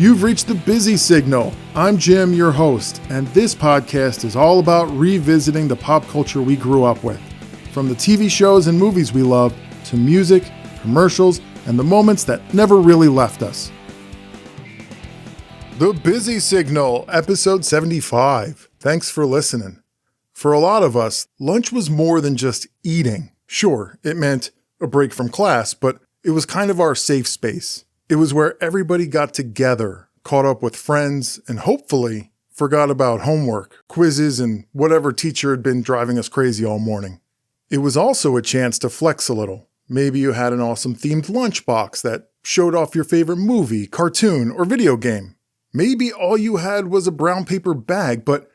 You've reached the busy signal. I'm Jim, your host, and this podcast is all about revisiting the pop culture we grew up with. From the TV shows and movies we love, to music, commercials, and the moments that never really left us. The Busy Signal, episode 75. Thanks for listening. For a lot of us, lunch was more than just eating. Sure, it meant a break from class, but it was kind of our safe space. It was where everybody got together, caught up with friends, and hopefully forgot about homework, quizzes, and whatever teacher had been driving us crazy all morning. It was also a chance to flex a little. Maybe you had an awesome themed lunchbox that showed off your favorite movie, cartoon, or video game. Maybe all you had was a brown paper bag, but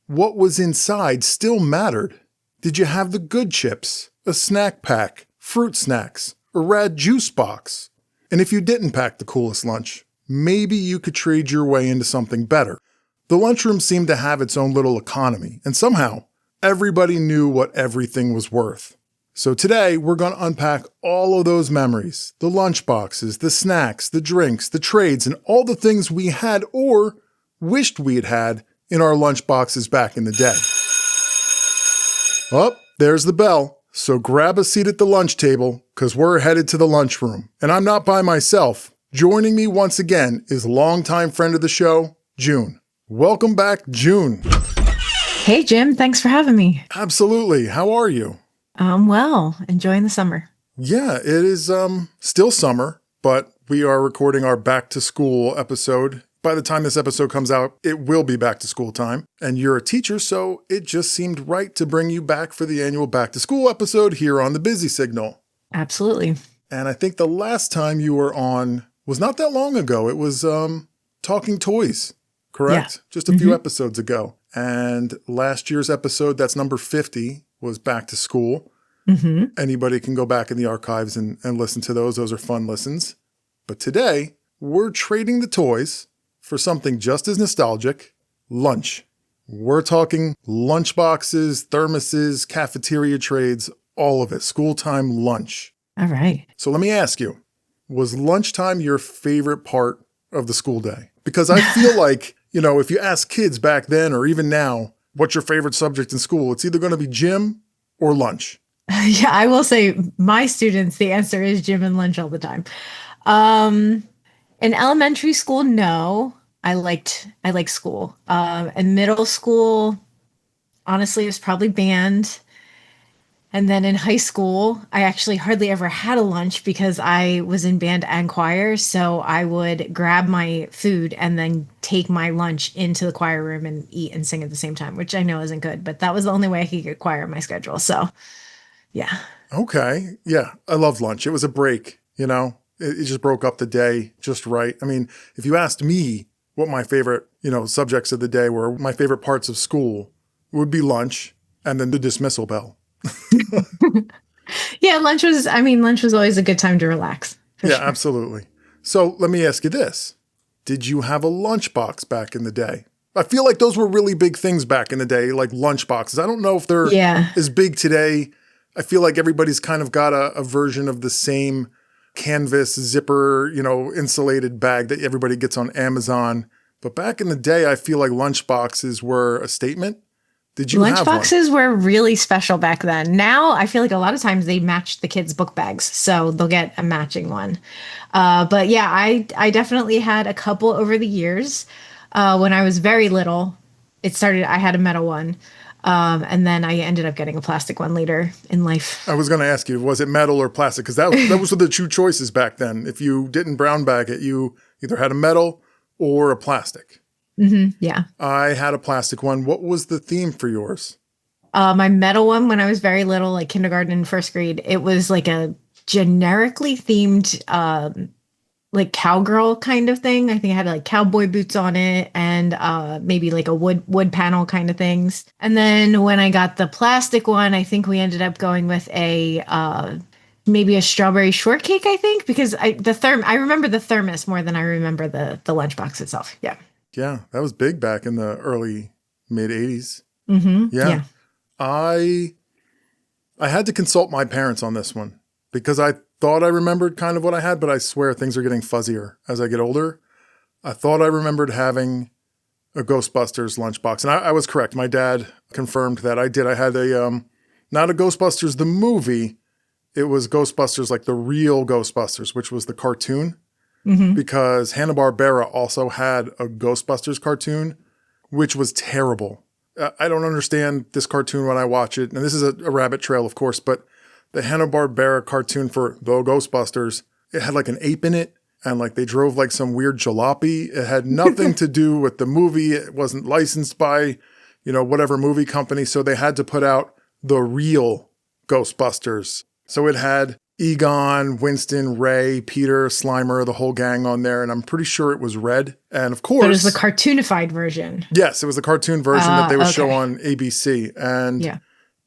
what was inside still mattered. Did you have the good chips, a snack pack, fruit snacks, a rad juice box? And if you didn't pack the coolest lunch, maybe you could trade your way into something better. The lunchroom seemed to have its own little economy, and somehow, everybody knew what everything was worth. So today, we're going to unpack all of those memories, the lunchboxes, the snacks, the drinks, the trades, and all the things we had or wished we'd had in our lunchboxes back in the day. Oh, there's the bell. So grab a seat at the lunch table, because we're headed to the lunchroom. And I'm not by myself. Joining me once again is longtime friend of the show, June. Welcome back, June. Hey, Jim. Thanks for having me. Absolutely. How are you? Well, enjoying the summer. Yeah, it is still summer, but we are recording our back to school episode. By the time this episode comes out, it will be back to school time. And you're a teacher, so it just seemed right to bring you back for the annual back to school episode here on the Busy Signal. Absolutely. And I think the last time you were on was not that long ago. It was Talking Toys, correct? Yeah. Just a few episodes ago. And last year's episode, that's number 50, was back to school. Anybody can go back in the archives and listen to those. Those are fun listens. But today, we're trading the toys for something just as nostalgic, lunch. We're talking lunchboxes, thermoses, cafeteria trades, all of it, school time lunch. All right. So let me ask you, was lunchtime your favorite part of the school day? Because I feel like, if you ask kids back then or even now, what's your favorite subject in school? It's either going to be gym or lunch. Yeah, I will say my students, the answer is gym and lunch all the time. In elementary school, no. I liked school. In middle school, honestly, it was probably band. And then in high school, I actually hardly ever had a lunch because I was in band and choir. So I would grab my food and then take my lunch into the choir room and eat and sing at the same time, which I know isn't good, but that was the only way I could get choir in my schedule. So, yeah. Okay. Yeah. I loved lunch. It was a break, It just broke up the day just right. I mean, if you asked me what my favorite, subjects of the day were, my favorite parts of school would be lunch and then the dismissal bell. Yeah, lunch was always a good time to relax. Yeah, Sure. absolutely. So let me ask you this. Did you have a lunchbox back in the day? I feel like those were really big things back in the day, like lunchboxes. I don't know if they're as big today. I feel like everybody's kind of got a version of the same canvas zipper, insulated bag that everybody gets on Amazon. But back in the day, I feel like lunchboxes were a statement. Did you have one? Lunchboxes were really special back then. Now I feel like a lot of times they match the kids' book bags, so they'll get a matching one. But yeah, I definitely had a couple over the years. When I was very little, I had a metal one. And then I ended up getting a plastic one later in life. I was going to ask you, was it metal or plastic? Because that was the two choices back then. If you didn't brown bag it, you either had a metal or a plastic. Yeah. I had a plastic one. What was the theme for yours? My metal one, when I was very little, like kindergarten and first grade, it was like a generically themed, like cowgirl kind of thing. I think it had like cowboy boots on it and maybe like a wood panel kind of things. And then when I got the plastic one, I think we ended up going with maybe a strawberry shortcake, I think, because I remember the thermos more than I remember the lunchbox itself. Yeah. Yeah, that was big back in the early mid 80s. Yeah. I had to consult my parents on this one because I thought I remembered kind of what I had, but I swear things are getting fuzzier as I get older. I thought I remembered having a Ghostbusters lunchbox. And I was correct. My dad confirmed that I did. I had not a Ghostbusters, the movie. It was Ghostbusters, like the real Ghostbusters, which was the cartoon. Mm-hmm. Because Hanna-Barbera also had a Ghostbusters cartoon, which was terrible. I don't understand this cartoon when I watch it. And this is a rabbit trail, of course, but the Hanna-Barbera cartoon for the Ghostbusters, it had like an ape in it. And like they drove like some weird jalopy. It had nothing to do with the movie. It wasn't licensed by, whatever movie company. So they had to put out the real Ghostbusters. So it had Egon, Winston, Ray, Peter, Slimer, the whole gang on there. And I'm pretty sure it was red. And of course. But it was the cartoonified version. Yes, it was the cartoon version that they would okay. show on ABC. And Yeah.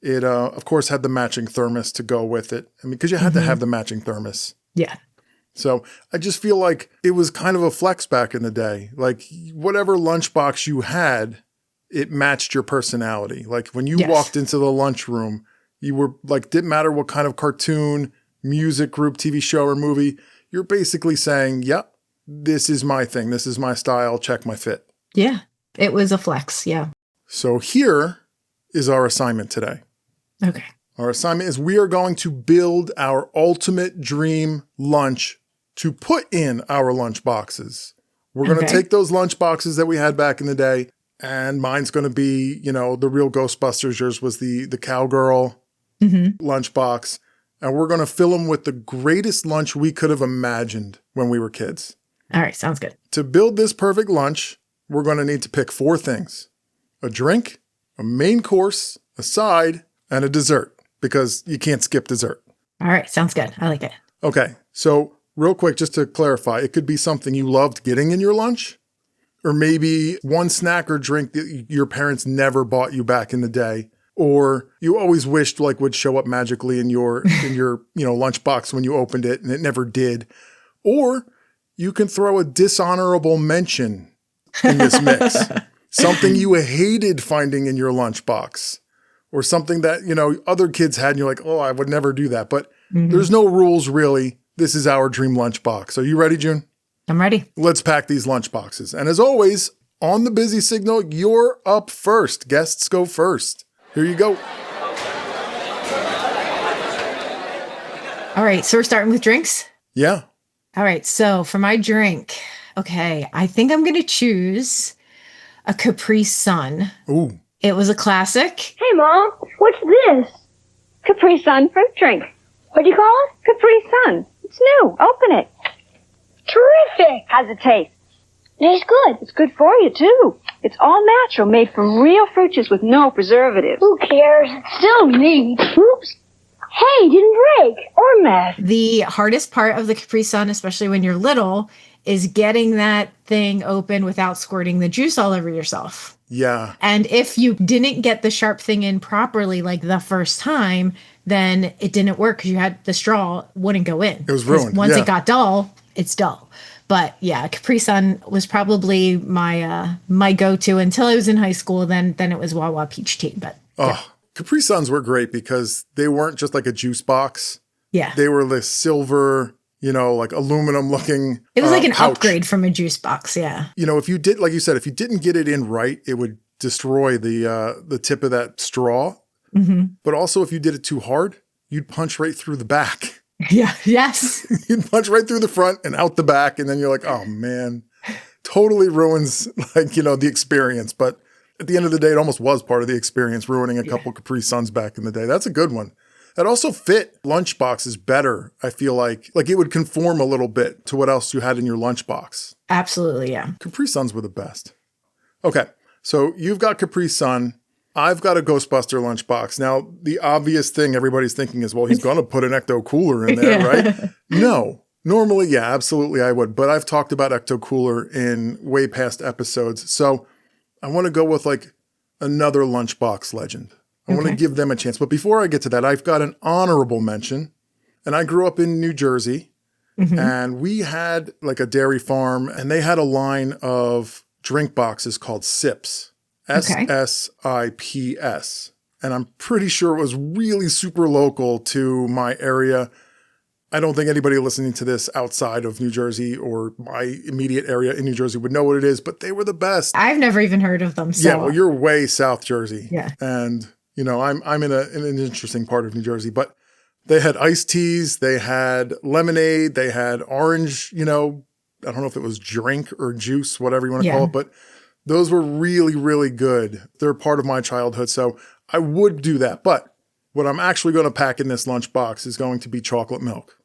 it, of course, had the matching thermos to go with it. I mean, because you had to have the matching thermos. Yeah. So I just feel like it was kind of a flex back in the day. Like whatever lunchbox you had, it matched your personality. Like when you walked into the lunchroom, you were like, didn't matter what kind of cartoon, music group, TV show, or movie, you're basically saying, yep, this is my thing. This is my style. Check my fit. Yeah. It was a flex. Yeah. So here is our assignment today. Okay. Our assignment is we are going to build our ultimate dream lunch to put in our lunch boxes. We're going to take those lunch boxes that we had back in the day, and mine's going to be, the real Ghostbusters. Yours was the cowgirl lunchbox. And we're going to fill them with the greatest lunch we could have imagined when we were kids. All right. Sounds good. To build this perfect lunch, we're going to need to pick 4 things: a drink, a main course, a side, and a dessert, because you can't skip dessert. All right. Sounds good. I like it. Okay. So real quick, just to clarify, it could be something you loved getting in your lunch, or maybe one snack or drink that your parents never bought you back in the day, or you always wished like would show up magically in your lunchbox when you opened it and it never did. Or you can throw a dishonorable mention in this mix. Something you hated finding in your lunchbox, or something that, other kids had and you're like, oh, I would never do that. But there's no rules really. This is our dream lunchbox. Are you ready, June? I'm ready. Let's pack these lunchboxes. And as always, on the busy signal, you're up first. Guests go first. Here you go. All right. So we're starting with drinks? Yeah. All right. So for my drink, okay, I think I'm going to choose a Capri Sun. Ooh. It was a classic. Hey, Mom, what's this? Capri Sun fruit drink. What do you call it? Capri Sun. It's new. Open it. Terrific. How's it taste? Tastes good. It's good for you, too. It's all natural, made from real fruit juice with no preservatives. Who cares? It's still neat. Oops. Hey, didn't break or mess. The hardest part of the Capri Sun, especially when you're little, is getting that thing open without squirting the juice all over yourself. Yeah. And if you didn't get the sharp thing in properly, like the first time, then it didn't work because you had the straw wouldn't go in. It was ruined. Once it got dull, it's dull. But yeah, Capri Sun was probably my my go-to until I was in high school. Then it was Wawa Peach Tea. But Capri Suns were great because they weren't just like a juice box. yeah, They were this silver, like aluminum looking. it was like an pouch. upgrade from a juice box. Yeah. If you did, like you said, if you didn't get it in right, it would destroy the tip of that straw. Mm-hmm. But also, if you did it too hard, you'd punch right through the back. Yeah. Yes. You'd punch right through the front and out the back. And then you're like, oh, man, totally ruins the experience. But at the end of the day, it almost was part of the experience, ruining a couple Capri Suns back in the day. That's a good one. It also fit lunchboxes better, I feel like. Like it would conform a little bit to what else you had in your lunchbox. Absolutely. Yeah. Capri Suns were the best. Okay, so you've got Capri Sun. I've got a Ghostbuster lunchbox. Now, the obvious thing everybody's thinking is, well, he's going to put an Ecto Cooler in there, right? No. Normally, yeah, absolutely I would. But I've talked about Ecto Cooler in way past episodes. So I want to go with like another lunchbox legend. I want to give them a chance. But before I get to that, I've got an honorable mention. And I grew up in New Jersey. And we had like a dairy farm. And they had a line of drink boxes called Sips. SSIPS. And I'm pretty sure it was really super local to my area. I don't think anybody listening to this outside of New Jersey or my immediate area in New Jersey would know what it is, but they were the best. I've never even heard of them. So. Yeah, well, you're way South Jersey. Yeah. And, I'm in an interesting part of New Jersey, but they had iced teas, they had lemonade, they had orange, I don't know if it was drink or juice, whatever you want to call it, but those were really, really good. They're part of my childhood, so I would do that. But what I'm actually going to pack in this lunchbox is going to be chocolate milk.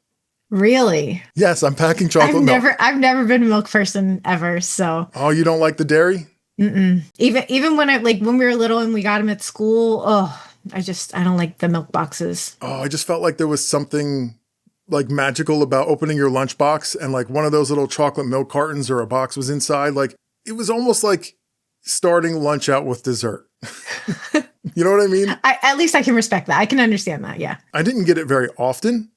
Really? Yes, I'm packing chocolate milk. I've never been a milk person ever. So. Oh, you don't like the dairy? Mm-mm. Even when when we were little and we got them at school, I don't like the milk boxes. Oh, I just felt like there was something like magical about opening your lunchbox and like one of those little chocolate milk cartons or a box was inside. Like it was almost like starting lunch out with dessert. You know what I mean? At least I can respect that. I can understand that. Yeah. I didn't get it very often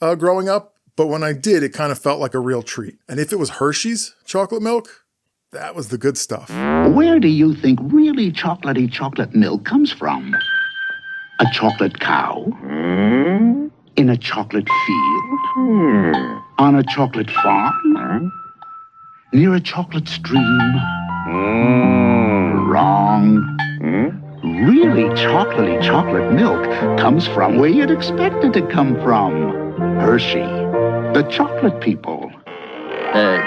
growing up, but when I did, it kind of felt like a real treat. And if it was Hershey's chocolate milk, that was the good stuff. Where do you think really chocolatey chocolate milk comes from? A chocolate cow? In a chocolate field? On a chocolate farm? Near a chocolate stream? Wrong. Really chocolatey chocolate milk comes from where you'd expect it to come from. Hershey, the chocolate people.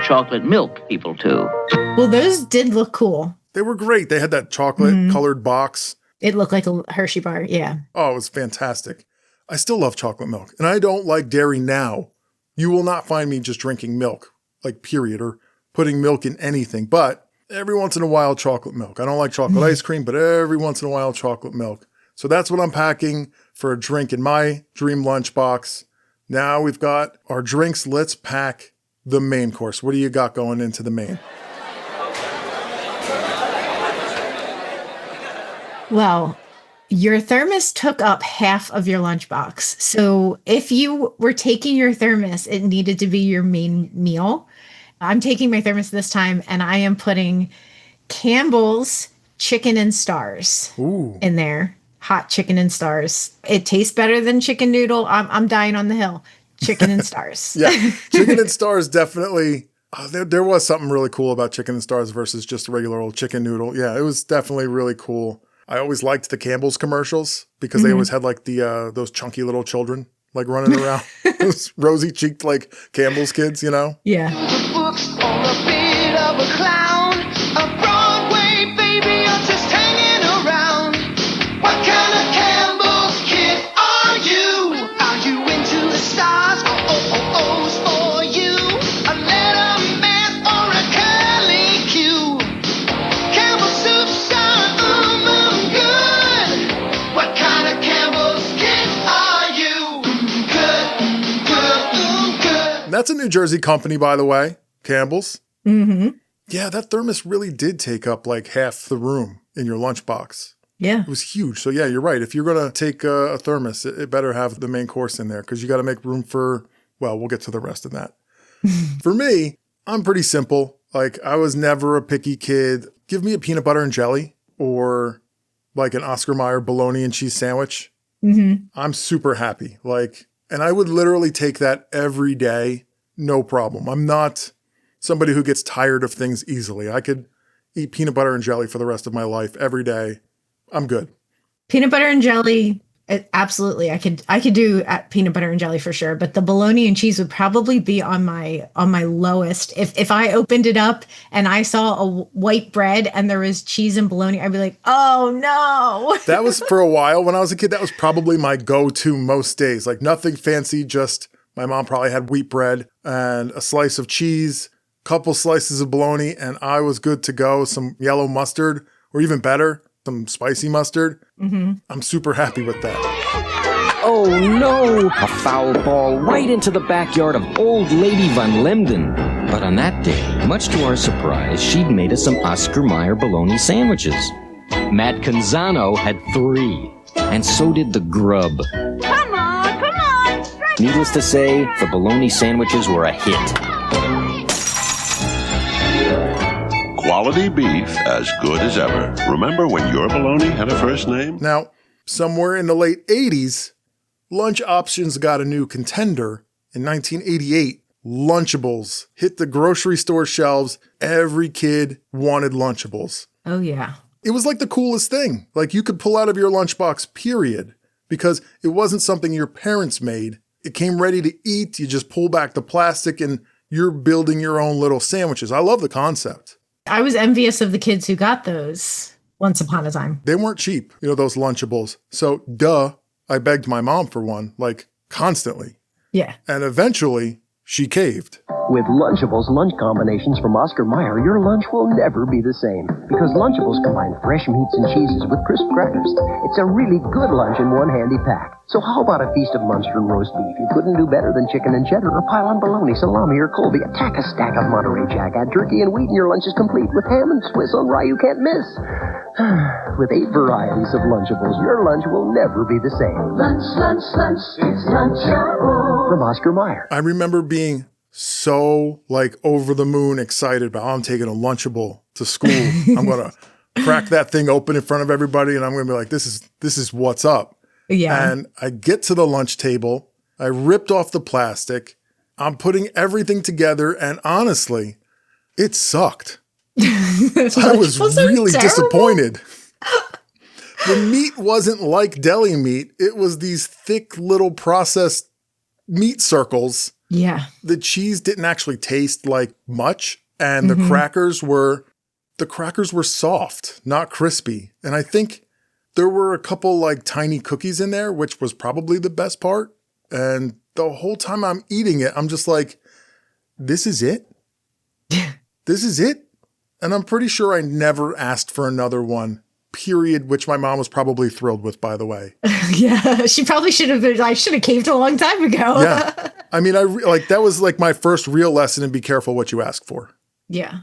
Chocolate milk people, too. Well, those did look cool. They were great. They had that chocolate colored box. It looked like a Hershey bar. Yeah. Oh, it was fantastic. I still love chocolate milk. And I don't like dairy now. You will not find me just drinking milk, like period, or putting milk in anything. But every once in a while, chocolate milk. I don't like chocolate ice cream, but every once in a while, chocolate milk. So that's what I'm packing for a drink in my dream lunchbox. Now we've got our drinks. Let's pack the main course. What do you got going into the main? Well, your thermos took up half of your lunchbox. So if you were taking your thermos, it needed to be your main meal. I'm taking my thermos this time and I am putting Campbell's chicken and stars in there. Hot chicken and stars. It tastes better than chicken noodle. I'm dying on the hill. Chicken and stars. Yeah, chicken and stars definitely. There was something really cool about chicken and stars versus just a regular old chicken noodle. Yeah, it was definitely really cool. I always liked the Campbell's commercials because they always had like those chunky little children like running around. Those rosy cheeked like Campbell's kids, Yeah. Books on a bit of a clown, a Broadway baby, or just hanging around. What kind of Campbell's kid are you? Are you into the stars or O's for you? A Letterman or a Curly Q? Campbell soup sour, good. What kind of Campbell's kid are you? Good. That's a New Jersey company, by the way, Campbell's. Mm-hmm. Yeah, that thermos really did take up like half the room in your lunchbox. Yeah. It was huge. So yeah, you're right. If you're going to take a thermos, it better have the main course in there because you got to make room for, well, we'll get to the rest of that. For me, I'm pretty simple. Like I was never a picky kid. Give me a peanut butter and jelly or like an Oscar Mayer bologna and cheese sandwich. Mm-hmm. I'm super happy. And I would literally take that every day. No problem. I'm not somebody who gets tired of things easily. I could eat peanut butter and jelly for the rest of my life every day. I'm good. Peanut butter and jelly, absolutely. I could do peanut butter and jelly for sure, but the bologna and cheese would probably be on my lowest. If I opened it up and I saw a white bread and there was cheese and bologna, I'd be like, oh no. That was for a while when I was a kid. That was probably my go-to most days. Like nothing fancy, just my mom probably had wheat bread and a slice of cheese, couple slices of bologna, and I was good to go. Some yellow mustard, or even better, some spicy mustard. Mm-hmm. I'm super happy with that. Oh no! A foul ball right into the backyard of old Lady Van Lemden. But on that day, much to our surprise, she'd made us some Oscar Mayer bologna sandwiches. Matt Canzano had 3, and so did the grub. Come on. Needless to say, the bologna sandwiches were a hit. Quality beef as good as ever. Remember when your bologna had a first name? Now, somewhere in the late 80s, lunch options got a new contender in 1988, Lunchables hit the grocery store shelves. Every kid wanted Lunchables. Oh, yeah. It was like the coolest thing. Like you could pull out of your lunchbox, period, because it wasn't something your parents made. It came ready to eat. You just pull back the plastic and you're building your own little sandwiches. I love the concept. I was envious of the kids who got those once upon a time. They weren't cheap, those Lunchables. So, I begged my mom for one, like constantly. Yeah. And eventually, she caved. With Lunchables lunch combinations from Oscar Mayer, your lunch will never be the same. Because Lunchables combine fresh meats and cheeses with crisp crackers. It's a really good lunch in one handy pack. So how about a feast of Munster and roast beef? You couldn't do better than chicken and cheddar, or pile on bologna, salami, or Colby. Attack a stack of Monterey Jack, add turkey and wheat, and your lunch is complete with ham and Swiss on rye you can't miss. With 8 varieties of Lunchables, your lunch will never be the same. Lunch, it's Lunchables. From Oscar Mayer. I remember being so over the moon excited about, I'm taking a Lunchable to school. I'm going to crack that thing open in front of everybody and I'm going to be like, this is what's up. Yeah. And I get to the lunch table. I ripped off the plastic. I'm putting everything together. And honestly, it sucked. I was really disappointed. The meat wasn't like deli meat. It was these thick little processed meat circles. Yeah. The cheese didn't actually taste like much. And the crackers were soft, not crispy. And I think there were a couple tiny cookies in there, which was probably the best part. And the whole time I'm eating it, I'm just like, this is it? This is it? And I'm pretty sure I never asked for another one, period, which my mom was probably thrilled with, by the way. Yeah, she probably should have been, I should have caved a long time ago. Yeah. I mean, that was my first real lesson in be careful what you ask for. Yeah.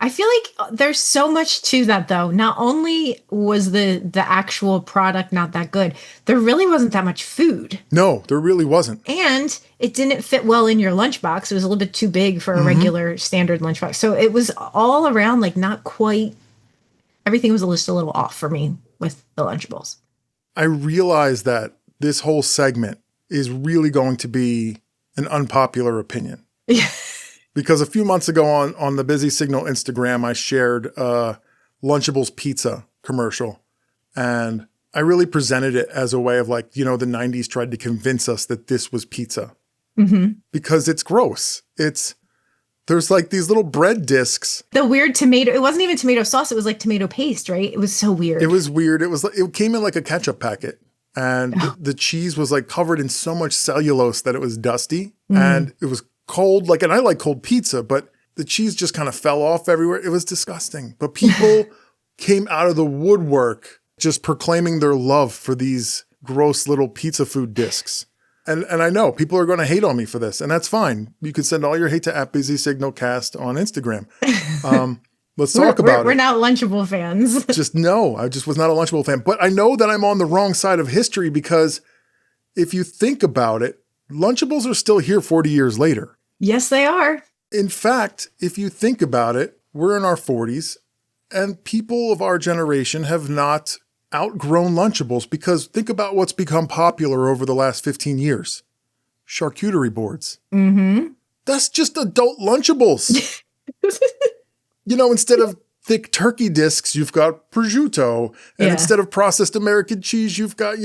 I feel like there's so much to that, though. Not only was the actual product not that good, there really wasn't that much food. No, there really wasn't. And it didn't fit well in your lunchbox. It was a little bit too big for a regular standard lunchbox. So it was all around not quite, everything was just a little off for me with the Lunchables. I realized that this whole segment is really going to be an unpopular opinion. Yeah. Because a few months ago on the Busy Signal Instagram, I shared a Lunchables pizza commercial. And I really presented it as a way of the 90s tried to convince us that this was pizza. Mm-hmm. Because it's gross. There's these little bread discs. The weird tomato, it wasn't even tomato sauce. It was tomato paste, right? It was so weird. It was weird. It came in like a ketchup packet. And the cheese was covered in so much cellulose that it was dusty. And it was cold, and I like cold pizza, but the cheese just kind of fell off everywhere. It was disgusting. But people came out of the woodwork just proclaiming their love for these gross little pizza food discs. And I know people are going to hate on me for this, and that's fine. You can send all your hate to @BusySignalCast on Instagram. Let's talk about it. We're not Lunchable fans. I just was not a Lunchable fan. But I know that I'm on the wrong side of history because if you think about it, Lunchables are still here 40 years later. Yes, they are. In fact, if you think about it, we're in our 40s and people of our generation have not outgrown Lunchables because think about what's become popular over the last 15 years. Charcuterie boards. Mm-hmm. That's just adult Lunchables. Instead of thick turkey discs, you've got prosciutto. And instead of processed American cheese, you've got,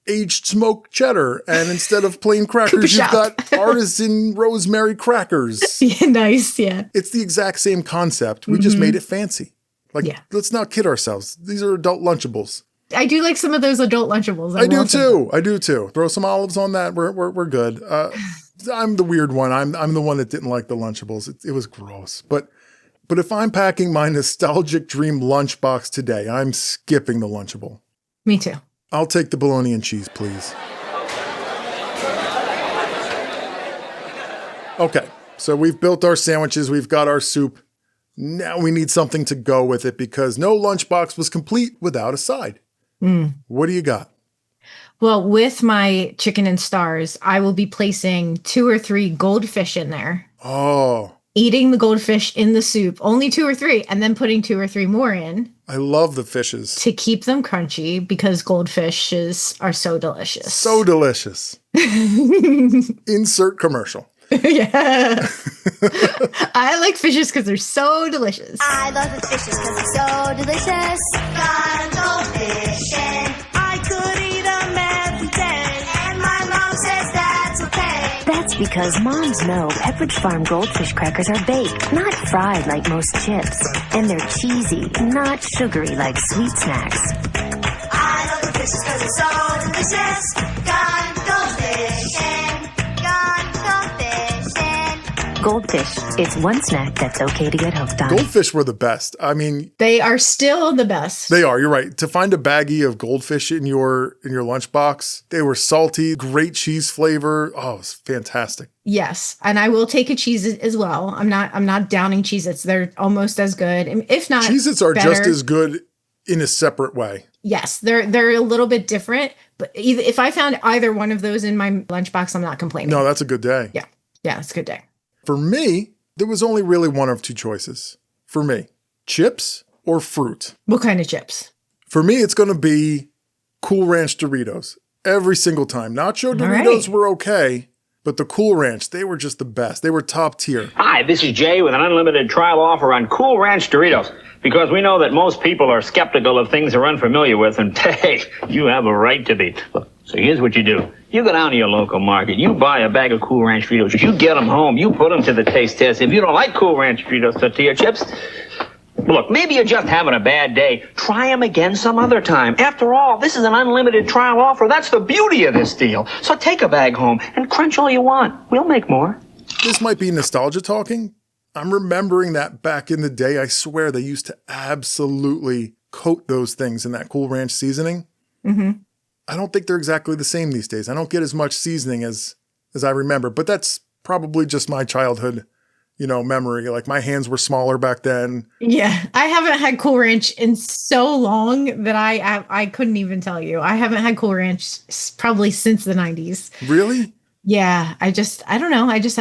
aged smoked cheddar. And instead of plain crackers, you've got artisan rosemary crackers. Yeah, nice, yeah. It's the exact same concept. We just made it fancy. Let's not kid ourselves. These are adult Lunchables. I do like some of those adult Lunchables. I do too. Throw some olives on that. We're good. I'm the weird one. I'm the one that didn't like the Lunchables. It was gross. But if I'm packing my nostalgic dream lunchbox today, I'm skipping the Lunchable. Me too. I'll take the bologna and cheese, please. Okay, so we've built our sandwiches. We've got our soup. Now we need something to go with it because no lunchbox was complete without a side. What do you got? Well, with my chicken and stars, I will be placing 2 or 3 goldfish in there. Oh, eating the goldfish in the soup, only 2 or 3, and then putting 2 or 3 more in I love the fishes. to keep them crunchy because goldfishes are so delicious. So delicious. Insert commercial. Yeah. I like fishes because they're so delicious. I love the fishes because they're so delicious. Got goldfish and I could eat them every day. And my mom says that's okay. That's because moms know Pepperidge Farm goldfish crackers are baked, not fried like most chips. And they're cheesy, not sugary like sweet snacks. I love the fishes because they're so delicious. Got goldfish and got goldfish and Goldfish, it's one snack that's okay to get hooked on. Goldfish were the best. I mean, They are still the best. they are. You're right. To find a baggie of goldfish in your lunchbox, they were salty, great cheese flavor. Oh, it's fantastic. Yes, and I will take a Cheez-It as well. I'm not downing Cheez-Its. They're almost as good, if not Cheez-Its are better. just as good in a separate way. Yes, they're a little bit different, but if I found either one of those in my lunchbox, I'm not complaining. No, that's a good day. Yeah, it's a good day. For me, there was only really one of 2 choices. For me, chips or fruit. What kind of chips? For me, it's going to be Cool Ranch Doritos every single time. Nacho Doritos right. were okay, but the Cool Ranch, they were just the best. They were top tier. Hi, this is Jay with an unlimited trial offer on Cool Ranch Doritos. Because we know that most people are skeptical of things they're unfamiliar with, and hey, you have a right to be. Look, so here's what you do. You go down to your local market, you buy a bag of Cool Ranch Doritos, you get them home, you put them to the taste test. If you don't like Cool Ranch Doritos tortilla chips, look, maybe you're just having a bad day. Try them again some other time. After all, this is an unlimited trial offer. That's the beauty of this deal. So take a bag home and crunch all you want. We'll make more. This might be nostalgia talking. I'm remembering that back in the day, I swear they used to absolutely coat those things in that Cool Ranch seasoning. Mm-hmm. I don't think they're exactly the same these days. I don't get as much seasoning as I remember, but that's probably just my childhood, memory. Like my hands were smaller back then. Yeah, I haven't had Cool Ranch in so long that I couldn't even tell you. I haven't had Cool Ranch probably since the 90s. Really? Yeah, I don't know. I just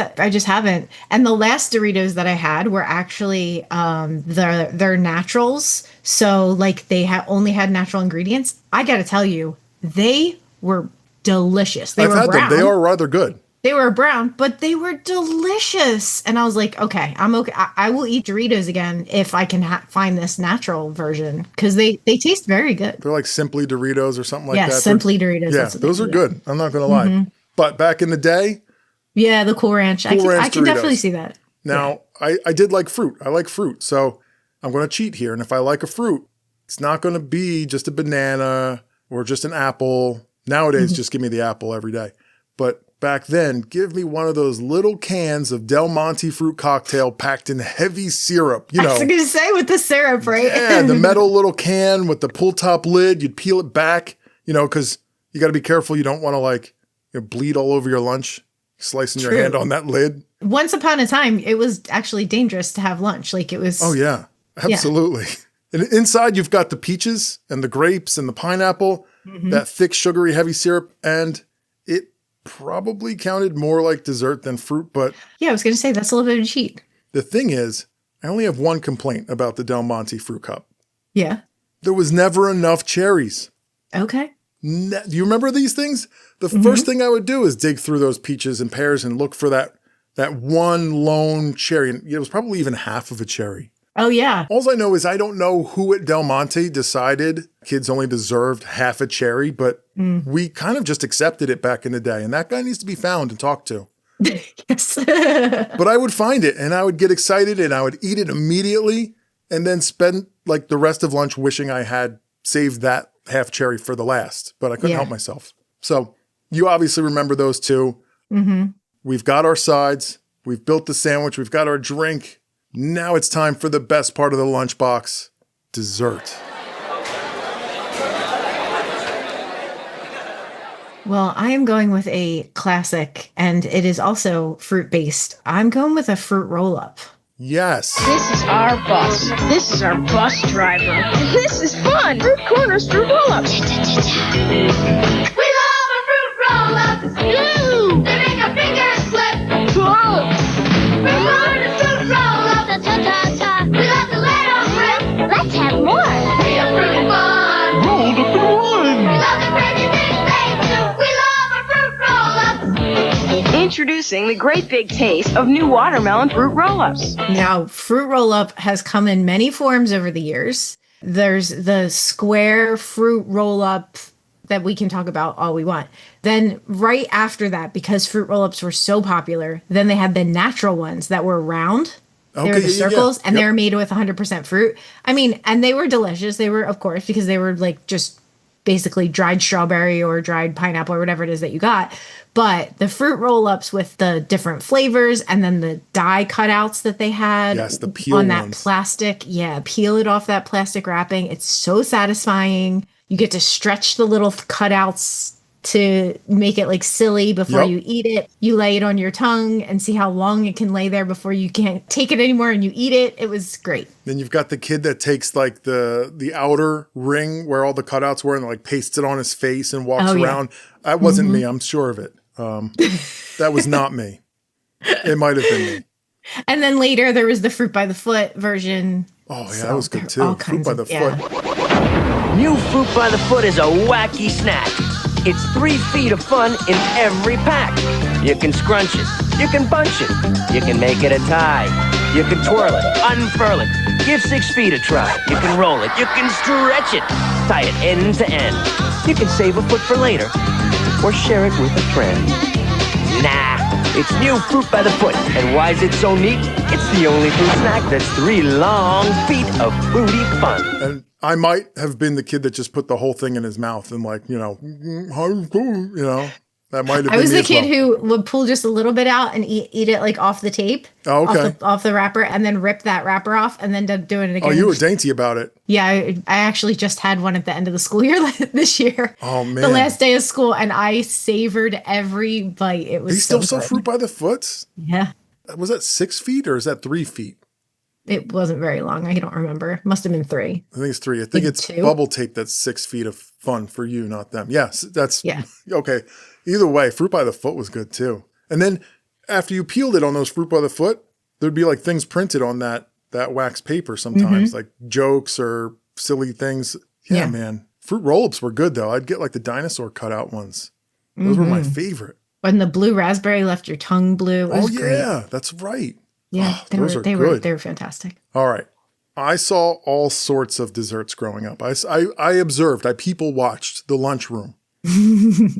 haven't. And the last Doritos that I had were actually they're naturals. So like they only had natural ingredients. I got to tell you, they were delicious. I've had them. They are rather good. They were brown, but they were delicious. And I was like, okay, I'm okay. I will eat Doritos again if I can find this natural version because they taste very good. They're like Simply Doritos or something like Yeah, that. Simply Doritos. Yeah, those are good. I'm not going to lie. Mm-hmm. But back in the day. Yeah, the Cool Ranch. I can definitely see that. Now, I did like fruit. I like fruit. So I'm going to cheat here. And if I like a fruit, it's not going to be just a banana or just an apple. Nowadays, just give me the apple every day. But back then, give me one of those little cans of Del Monte fruit cocktail packed in heavy syrup. I was going to say with the syrup, right? Yeah, the metal little can with the pull top lid. You'd peel it back, because you got to be careful. You don't want to bleed all over your lunch, slicing your hand on that lid. Once upon a time, it was actually dangerous to have lunch. Like it was. Oh, yeah, absolutely. Yeah. And inside, you've got the peaches and the grapes and the pineapple, that thick, sugary, heavy syrup. And it probably counted more like dessert than fruit. But yeah, I was going to say that's a little bit of a cheat. The thing is, I only have one complaint about the Del Monte fruit cup. Yeah. There was never enough cherries. Okay. Do you remember these things? The first thing I would do is dig through those peaches and pears and look for that one lone cherry. And it was probably even half of a cherry. Oh, yeah. All I know is I don't know who at Del Monte decided kids only deserved half a cherry, but we kind of just accepted it back in the day. And that guy needs to be found and talked to. Yes. But I would find it and I would get excited and I would eat it immediately and then spend like the rest of lunch wishing I had saved that half cherry for the last, but I couldn't help myself. So you obviously remember those two. Mm-hmm. We've got our sides. We've built the sandwich. We've got our drink. Now it's time for the best part of the lunchbox, dessert. Well, I am going with a classic, and it is also fruit-based. I'm going with a fruit roll-up. Yes. This is our bus. This is our bus driver. This is fun. Fruit corners, fruit roll-ups. We love our fruit roll-ups. Ooh. They make our fingers slip. Whoa. We love the fruit introducing the great big taste of new watermelon fruit roll-ups. Now, fruit roll-up has come in many forms over the years. There's the square fruit roll-up that we can talk about all we want. Then right after that, because fruit roll-ups were so popular, then they had the natural ones that were round. They were the circles, and they were made with 100% fruit. I mean, and they were delicious. They were, of course, because they were like just basically dried strawberry or dried pineapple or whatever it is that you got. But the fruit roll-ups with the different flavors and then the die cutouts that they had the peel on that ones. plastic. Yeah, peel it off that plastic wrapping. It's so satisfying. You get to stretch the little cutouts to make it like silly before you eat it. You lay it on your tongue and see how long it can lay there before you can't take it anymore and you eat it. It was great. Then you've got the kid that takes like the outer ring where all the cutouts were and like pastes it on his face and walks around. That wasn't me. I'm sure of it. That was not me. It might have been me. And then later there was the fruit by the foot version. Oh yeah, that was good too. Fruit by the foot. New Fruit by the Foot is a wacky snack. It's 3 feet of fun in every pack. You can scrunch it, you can bunch it, you can make it a tie, you can twirl it, unfurl it, give 6 feet a try, you can roll it, you can stretch it, tie it end to end. You can save a foot for later, or share it with a friend. Nah, it's New Fruit by the Foot, and why is it so neat? It's the only fruit snack that's 3 long feet of fruity fun. And I might have been the kid that just put the whole thing in his mouth and like, that might have been I was me the as kid well. who would pull just a little bit out and eat it like off the tape. Oh, okay. Off the wrapper and then rip that wrapper off and then doing it again. Oh, you were dainty about it. Yeah, I actually just had one at the end of the school year this year. Oh, man. The last day of school, and I savored every bite. It was They still sell good. fruit by the foot? Yeah. Was that 6 feet or is that 3 feet? It wasn't very long. I don't remember. Must have been 3. I think it's 3. I think it's 2? bubble tape that's 6 feet of fun for you, not them. Yes, that's okay. Either way, fruit by the foot was good too. And then after you peeled it on those fruit by the foot, there'd be like things printed on that wax paper sometimes, like jokes or silly things. Yeah, man. Fruit roll-ups were good though. I'd get like the dinosaur cutout ones. Those were my favorite. When the blue raspberry left your tongue blue. It was great. Yeah, that's right. Yeah, they were fantastic. All right. I saw all sorts of desserts growing up. I observed, I people watched the lunchroom.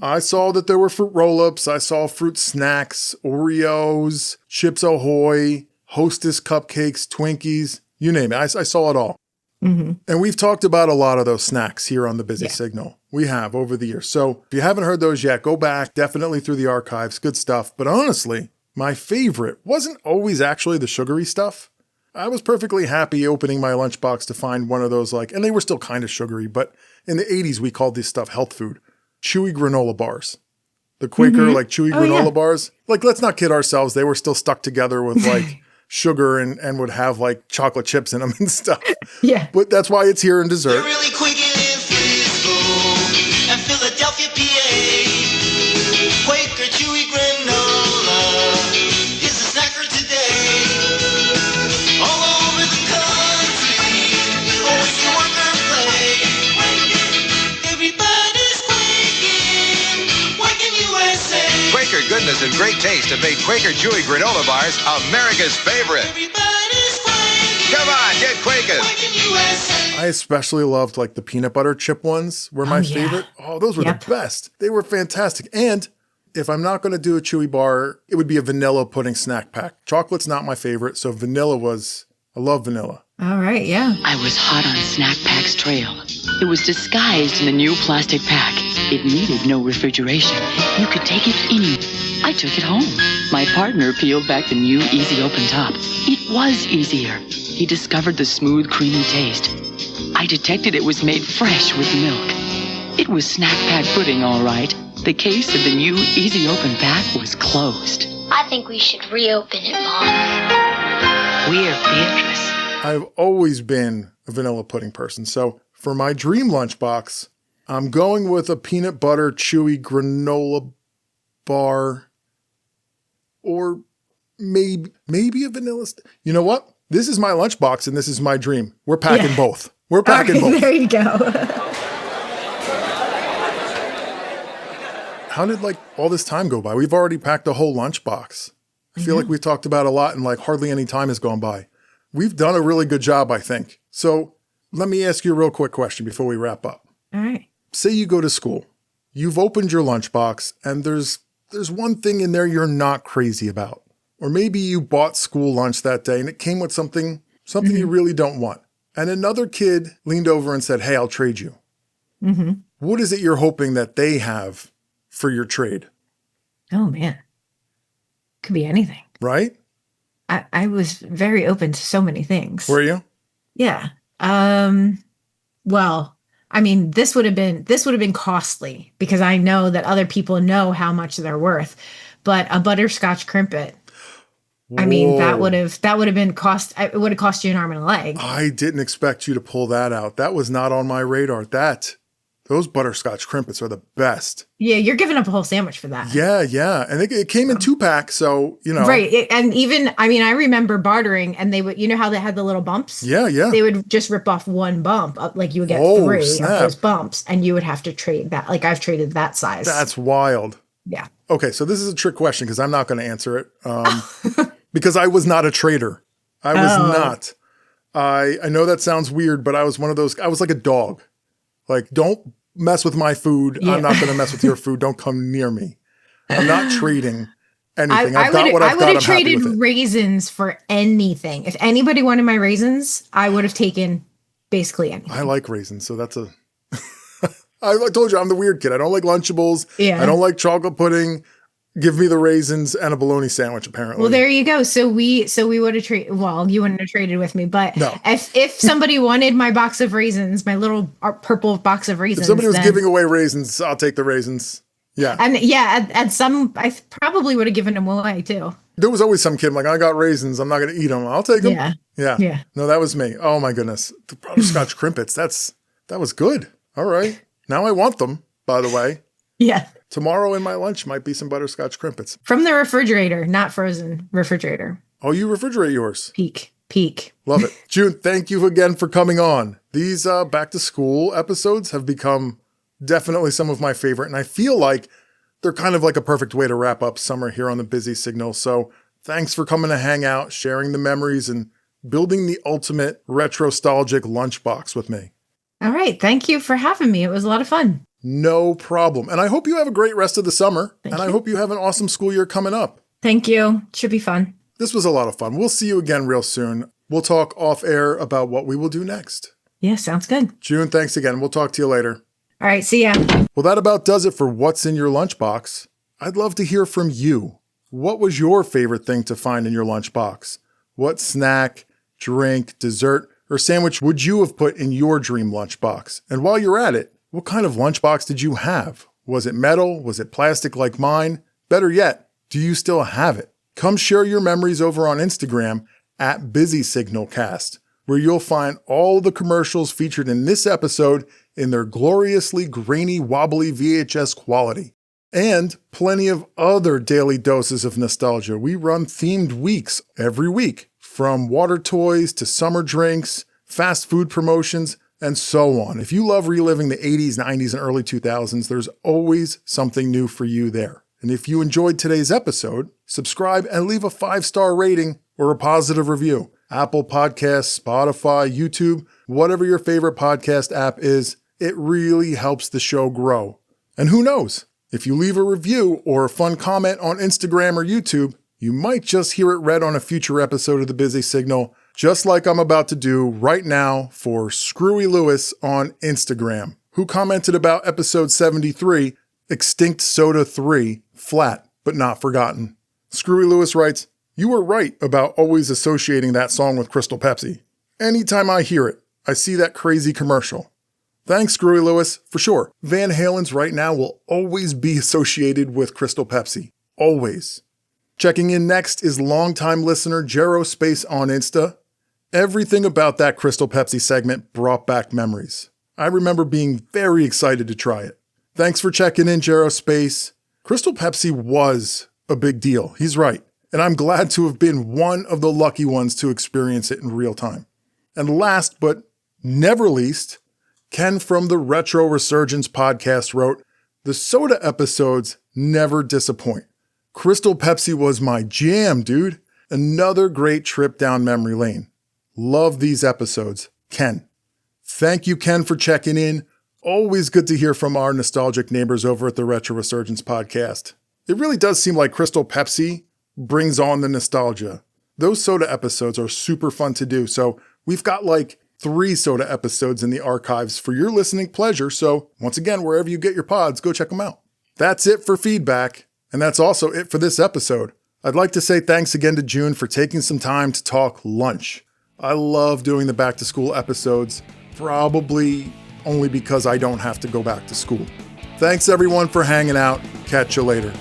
I saw that there were fruit roll-ups. I saw fruit snacks, Oreos, Chips Ahoy, Hostess cupcakes, Twinkies, you name it. I saw it all. Mm-hmm. And we've talked about a lot of those snacks here on the Busy Signal. We have over the years. So if you haven't heard those yet, go back, definitely through the archives. Good stuff. But honestly, my favorite wasn't always actually the sugary stuff. I was perfectly happy opening my lunchbox to find one of those and they were still kind of sugary, but in the 80s we called this stuff health food. Chewy granola bars. The Quaker chewy granola bars. Like, let's not kid ourselves. They were still stuck together with sugar and would have like chocolate chips in them and stuff. Yeah. But that's why it's here in dessert. They're really quick in Frisco and Philadelphia, PA. Quaker chewy granola is a snacker today. All over the country, always to work or play. Everybody's Quaking USA. Quaker goodness and great taste have made Quaker Chewy granola bars America's favorite. Come on, get Quakers. I especially loved like the peanut butter chip ones were my favorite. Oh, those were the best. They were fantastic. And if I'm not going to do a chewy bar, it would be a vanilla pudding snack pack. Chocolate's not my favorite, so I love vanilla. All right, yeah. I was hot on Snack Pack's trail. It was disguised in a new plastic pack. It needed no refrigeration. You could take it anywhere. I took it home. My partner peeled back the new easy open top. It was easier. He discovered the smooth, creamy taste. I detected it was made fresh with milk. It was Snack Pack pudding, all right. The case of the new easy open pack was closed. I think we should reopen it, Mom. We're Beatrice. I've always been a vanilla pudding person. So for my dream lunchbox, I'm going with a peanut butter chewy granola bar or maybe a vanilla. You know what? This is my lunchbox and this is my dream. We're packing both. We're packing both. There you go. how did like all this time go by? We've already packed a whole lunchbox. I feel like we've talked about a lot and like hardly any time has gone by. We've done a really good job, I think. So let me ask you a real quick question before we wrap up. All right. Say you go to school, you've opened your lunchbox and there's one thing in there you're not crazy about. Or maybe you bought school lunch that day and it came with something you really don't want. And another kid leaned over and said, hey, I'll trade you. Mm-hmm. What is it you're hoping that they have for your trade? Oh, man. Could be anything. Right? I was very open to so many things. Were you? Yeah. Well, I mean, this would have been costly because I know that other people know how much they're worth. But a butterscotch crimpet, I mean, that would have been it would have cost you an arm and a leg. I didn't expect you to pull that out. That was not on my radar. Those butterscotch crimpets are the best. Yeah, you're giving up a whole sandwich for that. Yeah. And it came in 2-pack, so, you know. Right. And even, I mean, I remember bartering and they would, you know how they had the little bumps? Yeah. They would just rip off one bump. Like you would get 3 of those bumps and you would have to trade that. Like I've traded that size. That's wild. Yeah. Okay, so this is a trick question because I'm not going to answer it because I was not a trader. I was not. I know that sounds weird, but I was one of those. I was like a dog. Like, don't mess with my food. Yeah. I'm not going to mess with your food. Don't come near me. I'm not trading anything. I would have traded raisins for anything. If anybody wanted my raisins, I would have taken basically anything. I like raisins, so that's a... I told you, I'm the weird kid. I don't like Lunchables. Yeah. I don't like chocolate pudding. Give me the raisins and a bologna sandwich, apparently. Well, there you go. So we would have traded. Well, you wouldn't have traded with me, but no. If somebody wanted my box of raisins, my little purple box of raisins. If somebody was giving away raisins, I'll take the raisins. Yeah. And yeah, at some, I probably would have given them away too. There was always some kid like, I got raisins. I'm not going to eat them. I'll take them. Yeah. No, that was me. Oh my goodness. The butterscotch crimpets. That was good. All right. Now I want them, by the way. Yeah. Tomorrow in my lunch might be some butterscotch crimpets. From the refrigerator, not frozen refrigerator. Oh, you refrigerate yours? Peak. Love it. June, thank you again for coming on. These back to school episodes have become definitely some of my favorite. And I feel like they're kind of like a perfect way to wrap up summer here on the Busy Signal. So thanks for coming to hang out, sharing the memories, and building the ultimate retro-nostalgic lunchbox with me. All right. Thank you for having me. It was a lot of fun. No problem. And I hope you have a great rest of the summer. Thank you. I hope you have an awesome school year coming up. Thank you. Should be fun. This was a lot of fun. We'll see you again real soon. We'll talk off air about what we will do next. Yeah, sounds good. June, thanks again. We'll talk to you later. All right. See ya. Well, that about does it for What's in Your Lunchbox. I'd love to hear from you. What was your favorite thing to find in your lunchbox? What snack, drink, dessert, or sandwich would you have put in your dream lunchbox? And while you're at it, what kind of lunchbox did you have? Was it metal? Was it plastic like mine? Better yet, do you still have it? Come share your memories over on Instagram at BusySignalCast, where you'll find all the commercials featured in this episode in their gloriously grainy, wobbly VHS quality. And plenty of other daily doses of nostalgia. We run themed weeks every week, from water toys to summer drinks, fast food promotions, and so on. If you love reliving the 80s, 90s, and early 2000s, there's always something new for you there. And if you enjoyed today's episode, subscribe and leave a 5-star rating or a positive review. Apple Podcasts, Spotify, YouTube, whatever your favorite podcast app is, it really helps the show grow. And who knows, if you leave a review or a fun comment on Instagram or YouTube, you might just hear it read on a future episode of The Busy Signal, just like I'm about to do right now for Screwy Lewis on Instagram, who commented about episode 73, Extinct Soda 3, Flat but Not Forgotten. Screwy Lewis writes, "You were right about always associating that song with Crystal Pepsi. Anytime I hear it, I see that crazy commercial. Thanks, Screwy Lewis, for sure. Van Halen's Right Now will always be associated with Crystal Pepsi. Always." Checking in next is longtime listener Jero Space on Insta. Everything about that Crystal Pepsi segment brought back memories. I remember being very excited to try it. Thanks for checking in, Jero Space. Crystal Pepsi was a big deal. He's right. And I'm glad to have been one of the lucky ones to experience it in real time. And last but never least, Ken from the Retro Resurgence podcast wrote, "The soda episodes never disappoint. Crystal Pepsi was my jam, dude. Another great trip down memory lane. Love these episodes. Ken. Thank you, Ken, for checking in. Always good to hear from our nostalgic neighbors over at the Retro Resurgence podcast. It really does seem like Crystal Pepsi brings on the nostalgia. Those soda episodes are super fun to do, so we've got like 3 soda episodes in the archives for your listening pleasure, so once again, wherever you get your pods, go check them out. That's it for feedback, and that's also it for this episode. I'd like to say thanks again to June for taking some time to talk lunch. I love doing the back to school episodes, probably only because I don't have to go back to school. Thanks everyone for hanging out. Catch you later.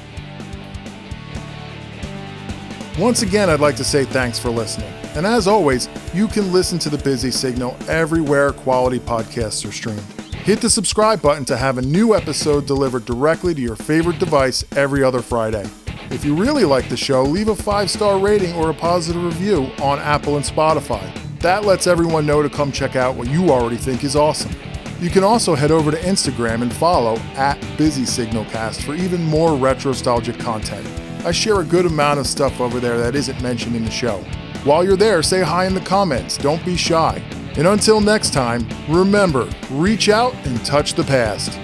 Once again, I'd like to say thanks for listening. And as always, you can listen to The Busy Signal everywhere quality podcasts are streamed. Hit the subscribe button to have a new episode delivered directly to your favorite device every other Friday. If you really like the show, leave a 5-star rating or a positive review on Apple and Spotify. That lets everyone know to come check out what you already think is awesome. You can also head over to Instagram and follow @BusySignalCast for even more retro-nostalgic content. I share a good amount of stuff over there that isn't mentioned in the show. While you're there, say hi in the comments. Don't be shy. And until next time, remember, reach out and touch the past.